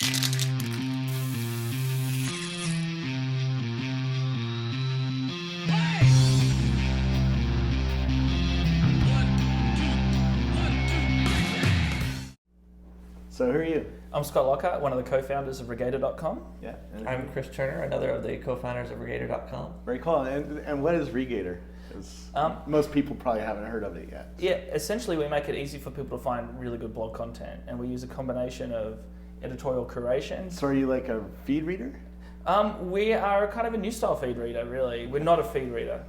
So who are you? I'm Scott Lockhart, one of the co-founders of Regator.com. Yeah. I'm Chris Turner, another of the co-founders of Regator.com. Very cool. And what is Regator? Most people probably haven't heard of it yet. Yeah, essentially we make it easy for people to find really good blog content, and we use a combination of editorial curation. So are you like a feed reader? We are kind of a new style feed reader, really. We're not a feed reader,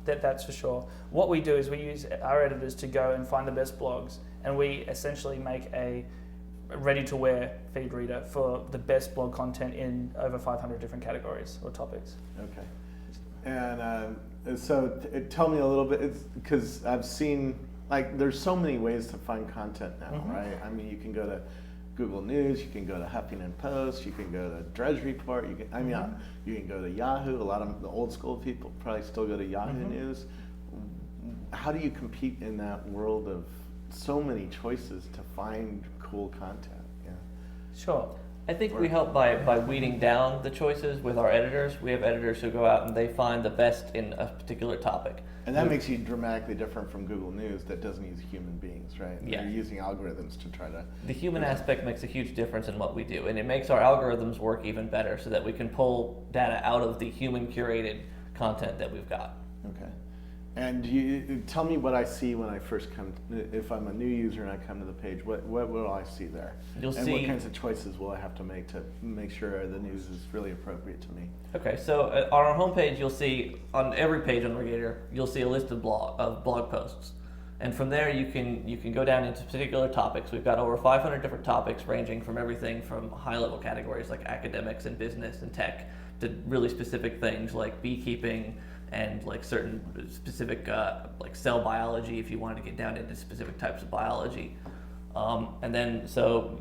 that's for sure. What we do is we use our editors to go and find the best blogs, and we essentially make a ready-to-wear feed reader for the best blog content in over 500 different categories or topics. Okay. And so tell me a little bit, because I've seen, like, there's so many ways to find content now, right? I mean, you can go to Google News, you can go to Huffington Post, you can go to Drudge Report, you can go to Yahoo. A lot of the old school people probably still go to Yahoo News. How do you compete in that world of so many choices to find cool content? Yeah. Sure. I think we help by weeding down the choices with our editors. We have editors who go out and they find the best in a particular topic. And that makes you dramatically different from Google News that doesn't use human beings, right? Yeah. They're using algorithms to try to... The human aspect makes a huge difference in what we do, and it makes our algorithms work even better so that we can pull data out of the human curated content that we've got. Okay. And you tell me what I see when I first come, if I'm a new user and I come to the page, what will I see there? You'll and see what kinds of choices will I have to make sure the news is really appropriate to me? Okay, so on our homepage, you'll see, on every page on Regator, you'll see a list of blog posts. And from there, you can go down into particular topics. We've got over 500 different topics ranging from everything from high-level categories like academics and business and tech to really specific things like beekeeping, and like certain specific like cell biology if you wanted to get down into specific types of biology. And then so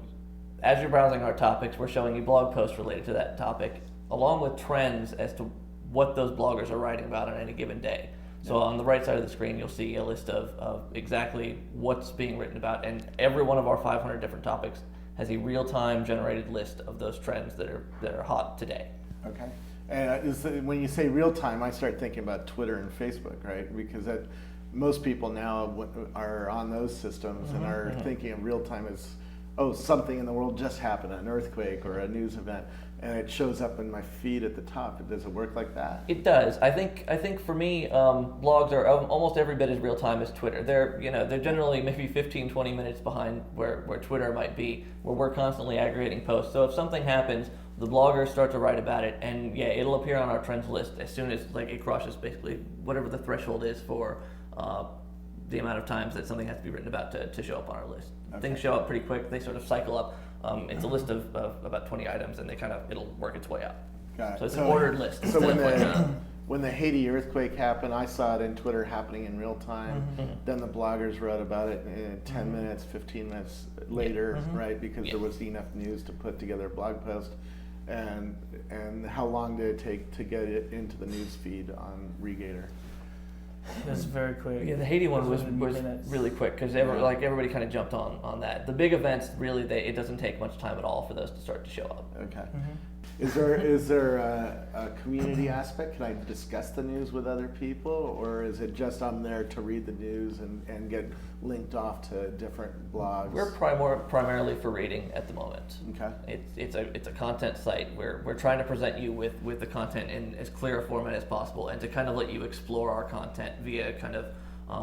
as you're browsing our topics, we're showing you blog posts related to that topic along with trends as to what those bloggers are writing about on any given day. So on the right side of the screen, you'll see a list of exactly what's being written about, and every one of our 500 different topics has a real-time generated list of those trends that are hot today. Okay. And when you say real time, I start thinking about Twitter and Facebook, right? Because most people now are on those systems and are thinking of real time as, oh, something in the world just happened, an earthquake or a news event, and it shows up in my feed at the top. Does it work like that? It does. I think for me, blogs are almost every bit as real time as Twitter. They're generally maybe 15, 20 minutes behind where Twitter might be, where we're constantly aggregating posts. So if something happens, the bloggers start to write about it, and yeah, it'll appear on our trends list as soon as it crosses basically whatever the threshold is for the amount of times that something has to be written about to show up on our list. Okay. Things show up pretty quick. They sort of cycle up. It's a list of about 20 items, and it'll work its way up. Got it. So it's an ordered list. So when the Haiti earthquake happened, I saw it in Twitter happening in real time. Then the bloggers wrote about it in 10 minutes, 15 minutes later, right? Because there was enough news to put together a blog post. And how long did it take to get it into the news feed on Regator? It was very quick. Yeah, the Haiti one was really quick because everybody kind of jumped on that. The big events, really, it doesn't take much time at all for those to start to show up. Okay. Is there a community aspect? Can I discuss the news with other people, or is it just I'm there to read the news and get linked off to different blogs? We're primarily for reading at the moment. Okay. It's a content site. We're trying to present you with the content in as clear a format as possible, and to kind of let you explore our content via kind of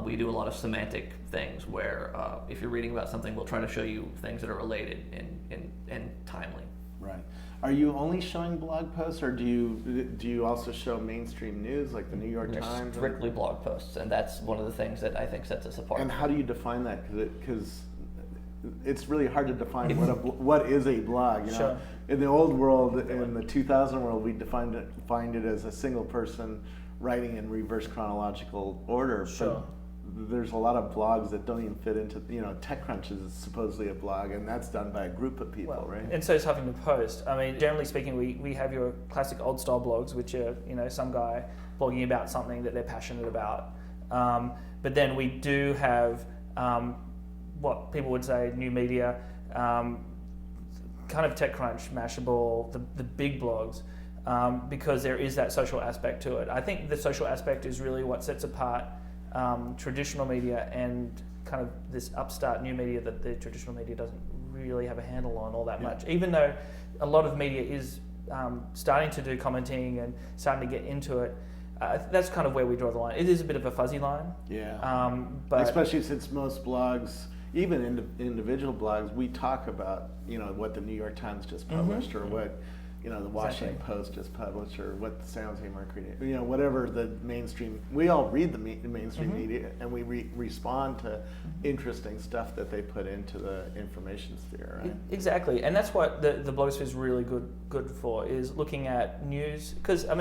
we do a lot of semantic things where if you're reading about something, we'll try to show you things that are related and timely. Right. Are you only showing blog posts, or do you also show mainstream news like the New York Times? Strictly blog posts, and that's one of the things that I think sets us apart. And how do you define that? Because it's really hard to define what is a blog. You know, sure. In the old world, in the 2000 world, we defined it as a single person writing in reverse chronological order. Sure. But there's a lot of blogs that don't even fit into, TechCrunch is supposedly a blog, and that's done by a group of people, right? And so is Huffington Post. I mean, generally speaking, we have your classic old style blogs, which are, some guy blogging about something that they're passionate about. But then we do have what people would say new media, kind of TechCrunch, Mashable, the big blogs, because there is that social aspect to it. I think the social aspect is really what sets apart traditional media and kind of this upstart new media that the traditional media doesn't really have a handle on all that much. Even though a lot of media is starting to do commenting and starting to get into it, that's kind of where we draw the line. It is a bit of a fuzzy line. Yeah. But especially since most blogs, even individual blogs, we talk about, what the New York Times just published, or what, the Washington Post just published, or what the San Jose Mercury, whatever the mainstream. We all read the mainstream media, and we respond to interesting stuff that they put into the information sphere. Right? Exactly, and that's what the blogosphere is really good for, is looking at news, because the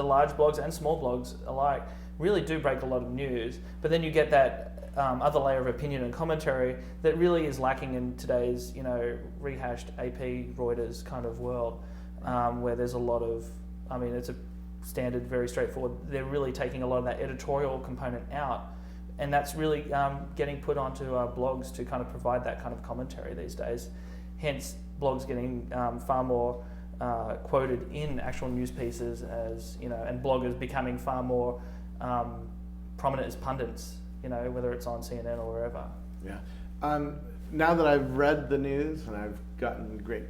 large blogs and small blogs alike really do break a lot of news, but then you get that other layer of opinion and commentary that really is lacking in today's, rehashed AP, Reuters kind of world, where there's a lot of, it's a standard, very straightforward. They're really taking a lot of that editorial component out, and that's really getting put onto blogs to kind of provide that kind of commentary these days. Hence, blogs getting far more quoted in actual news pieces, as and bloggers becoming far more prominent as pundits. Whether it's on CNN or wherever. Yeah. Now that I've read the news and I've gotten great,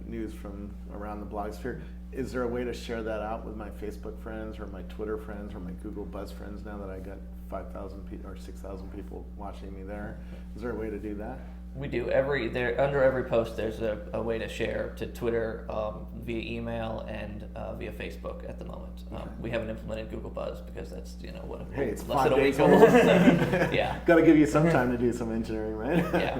news from around the blogosphere, is there a way to share that out with my Facebook friends or my Twitter friends or my Google Buzz friends now that I got 5,000 people or 6,000 people watching me there? Is there a way to do that? We do. Under every post, there's a way to share to Twitter, via email, and via Facebook at the moment. We haven't implemented Google Buzz because that's what. Hey, it's less 5 than a days week old. old. So, yeah. Got to give you some time to do some engineering, right? Yeah.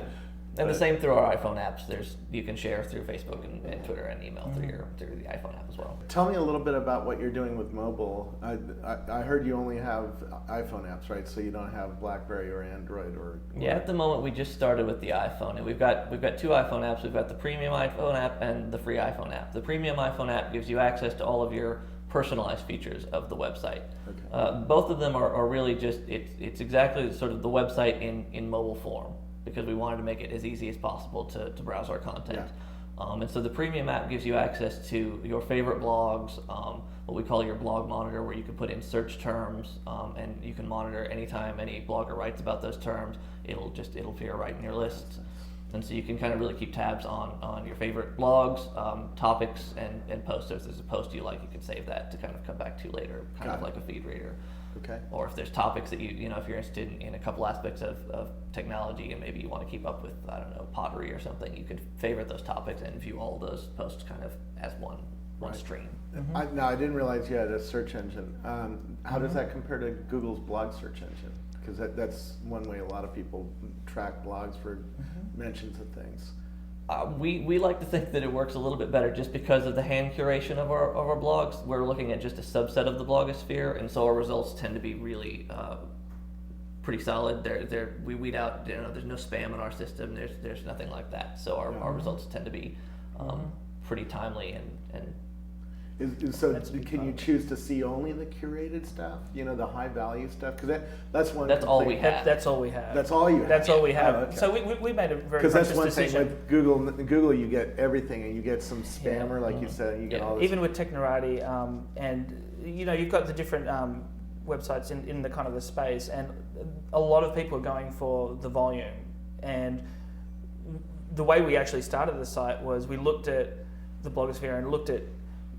And the same through our iPhone apps. You can share through Facebook and Twitter and email through the iPhone app as well. Tell me a little bit about what you're doing with mobile. I heard you only have iPhone apps, right? So you don't have BlackBerry or Android or. Yeah, at the moment we just started with the iPhone, and we've got 2 iPhone apps. We've got the premium iPhone app and the free iPhone app. The premium iPhone app gives you access to all of your personalized features of the website. Okay. Both of them are really just it's exactly sort of the website in mobile form, because we wanted to make it as easy as possible to browse our content. Yeah. And so the premium app gives you access to your favorite blogs, what we call your blog monitor, where you can put in search terms, and you can monitor anytime any blogger writes about those terms, it'll appear right in your list. And so you can kind of really keep tabs on your favorite blogs, topics, and posts. If there's a post you like, you can save that to kind of come back to later, kind of like a feed reader. Okay. Or if there's topics that if you're interested in a couple aspects of technology, and maybe you want to keep up with, pottery or something, you could favorite those topics and view all those posts kind of as one stream. I didn't realize you had a search engine. How does that compare to Google's blog search engine? Because that's one way a lot of people track blogs for mentions of things. We like to think that it works a little bit better just because of the hand curation of our blogs. We're looking at just a subset of the blogosphere, and so our results tend to be really pretty solid. We weed out, there's no spam in our system. There's nothing like that. So our results tend to be pretty timely and. So can you choose to see only the curated stuff? The high value stuff? Because that's one. That's all we have. That's all we have. That's all you have. That's all we have. Oh, okay. So we made a very because that's conscious one decision. thing with Google, you get everything, and you get some spammer, like you said, and you get all this. Even with Technorati, and you've got the different websites in the kind of the space, and a lot of people are going for the volume. And the way we actually started the site was we looked at the blogosphere and looked at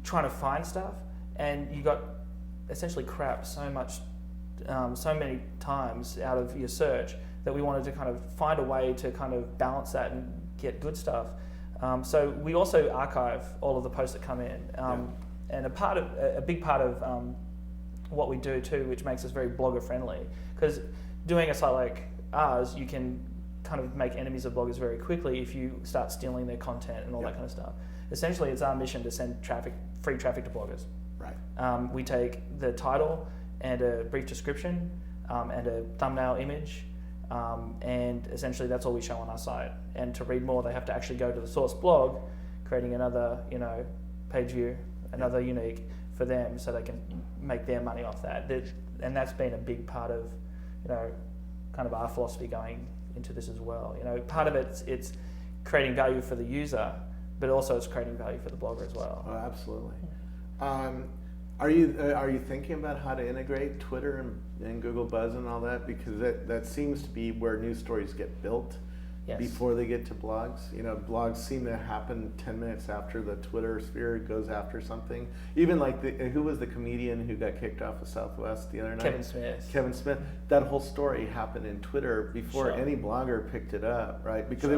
trying to find stuff, and you got essentially crap so many times out of your search that we wanted to kind of find a way to kind of balance that and get good stuff. So we also archive all of the posts that come in, and a big part of what we do too, which makes us very blogger friendly, because doing a site like ours, you can kind of make enemies of bloggers very quickly if you start stealing their content and all that kind of stuff. Essentially, it's our mission to send free traffic to bloggers. Right. We take the title and a brief description and a thumbnail image, and essentially that's all we show on our site. And to read more, they have to actually go to the source blog, creating another page view, another unique for them, so they can make their money off that. And that's been a big part of kind of our philosophy going into this as well. Part of it's creating value for the user, but also it's creating value for the blogger as well. Oh, absolutely. Are you thinking about how to integrate Twitter and Google Buzz and all that? Because that seems to be where news stories get built before they get to blogs. You know, blogs seem to happen 10 minutes after the Twitter sphere goes after something. Even like who was the comedian who got kicked off of Southwest the other night? Kevin Smith. That whole story happened in Twitter before any blogger picked it up, right? Because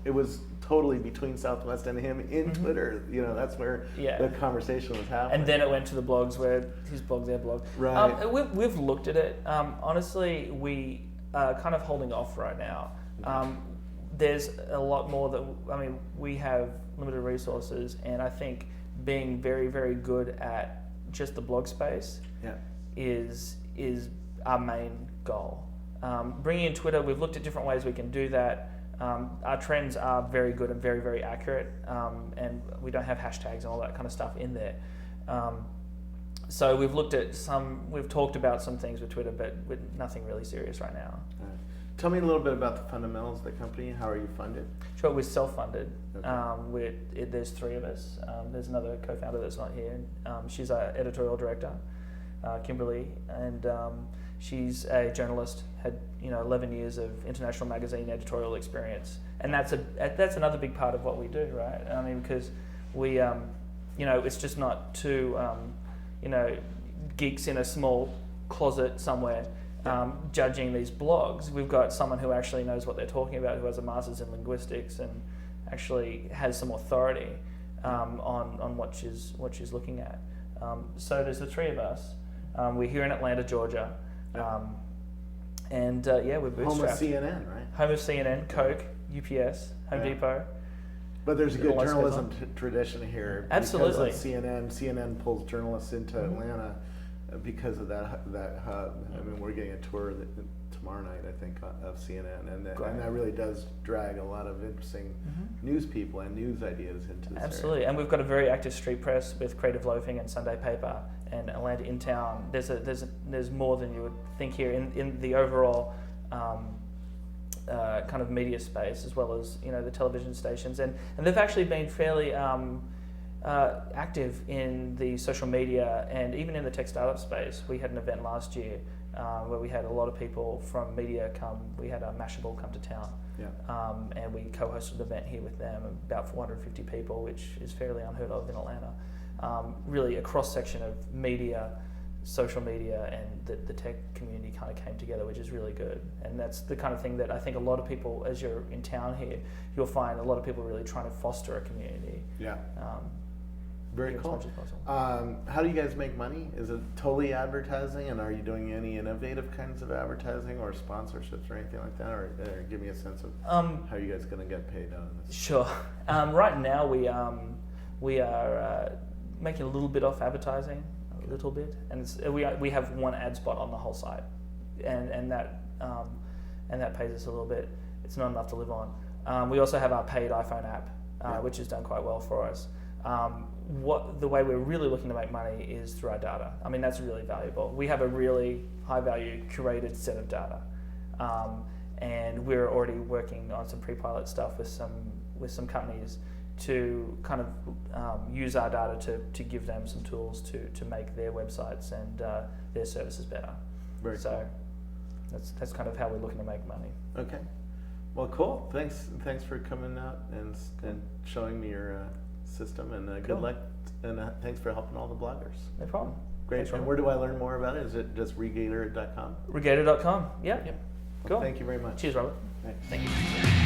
it was totally between Southwest and him in Twitter. You know, that's where the conversation was happening. And then it went to the blogs where his blog, their blog. Right. We've looked at it. Honestly, we are kind of holding off right now. There's a lot more that, we have limited resources, and I think being very, very good at just the blog space is our main goal. Bringing in Twitter, we've looked at different ways we can do that. Our trends are very good and very, very accurate, and we don't have hashtags and all that kind of stuff in there. So we've talked about some things with Twitter, but with nothing really serious right now. Tell me a little bit about the fundamentals of the company. How are you funded? Sure, we're self-funded. Okay. There's three of us. There's another co-founder that's not here. She's our editorial director, Kimberly, and she's a journalist. Had 11 years of international magazine editorial experience, and that's another big part of what we do, right? Because we, it's just not two, geeks in a small closet somewhere. Judging these blogs. We've got someone who actually knows what they're talking about, who has a master's in linguistics and actually has some authority on what she's looking at. So there's the three of us. We're here in Atlanta, Georgia, and we're bootstrapped. Home of CNN, right? Home of CNN, Coke, UPS, Home Depot. But there's a good journalism tradition here. Absolutely. Because of CNN pulls journalists into Atlanta. Because of that hub. We're getting a tour tomorrow night, I think, of CNN, and that really does drag a lot of interesting news people and news ideas into this Absolutely, area. and we've got a very active street press with Creative Loafing and Sunday Paper and Atlanta in Town. There's more than you would think here in the overall kind of media space, as well as the television stations, and they've actually been fairly active in the social media and even in the tech startup space. We had an event last year where we had a lot of people from media come. We had Mashable come to town, and we co-hosted an event here with them, about 450 people, which is fairly unheard of in Atlanta. Really a cross-section of media, social media, and the tech community kind of came together, which is really good. And that's the kind of thing that I think a lot of people, as you're in town here, you'll find a lot of people really trying to foster a community. Very cool. As much as possible. How do you guys make money? Is it totally advertising, and are you doing any innovative kinds of advertising or sponsorships or anything like that? Or give me a sense of how you guys going to get paid out of this? Sure. Right now we are making a little bit off advertising, a little bit, and we have one ad spot on the whole site, and that pays us a little bit. It's not enough to live on. We also have our paid iPhone app, which has done quite well for us. The way we're really looking to make money is through our data. That's really valuable. We have a really high value curated set of data, and we're already working on some pre-pilot stuff with some companies to kind of use our data to give them some tools to make their websites and their services better. Very cool. That's kind of how we're looking to make money. Okay. Well, cool. Thanks for coming out and showing me your system, and good luck, and thanks for helping all the bloggers. No problem. Great. Thanks, and where do I learn more about it? Is it just Regator.com? Regator.com. Yeah. Well, Cool. thank you very much. Cheers, Robert. Thanks. Thank you.